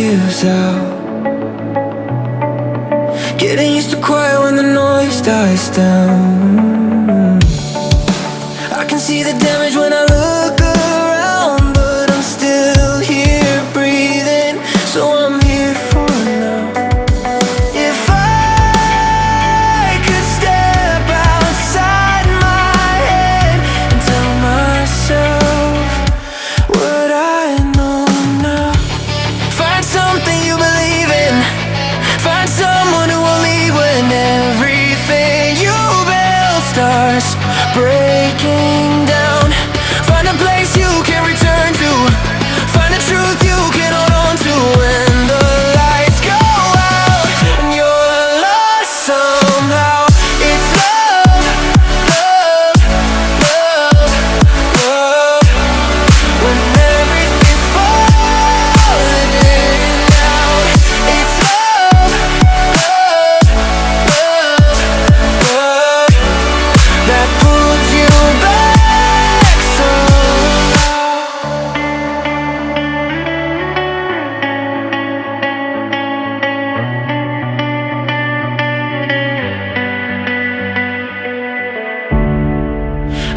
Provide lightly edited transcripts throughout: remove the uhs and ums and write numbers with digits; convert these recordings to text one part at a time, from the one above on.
gives out. Getting used to quiet when the noise dies down. I can see the damage when I look around, but I'm still here breathing, so I'm here for now. If I could step outside my head and tell myself what I know now. Find something you believe in. Find someone who will leave when everything you build starts breaking down. Find a place you can return to. Find a truth you can hold on to when the lights go out and you're lost somehow. It's love, love, love, love. When everything's falling down, it's love, love, love, love that pulls you back somehow.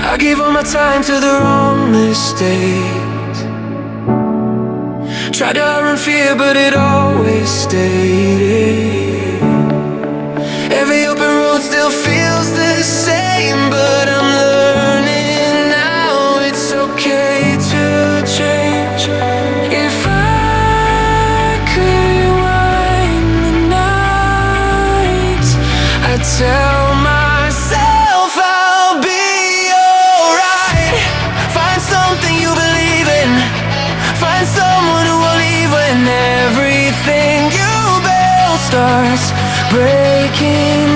I gave all my time to the wrong mistakes. Tried to outrun fear, but it always stayed. Every open road still feels the same, but I'm learning now it's okay to change. If I could rewind the nights, I'd tell myself I'll be alright. Find something you believe in. Find someone who will leave when everything you build starts breaking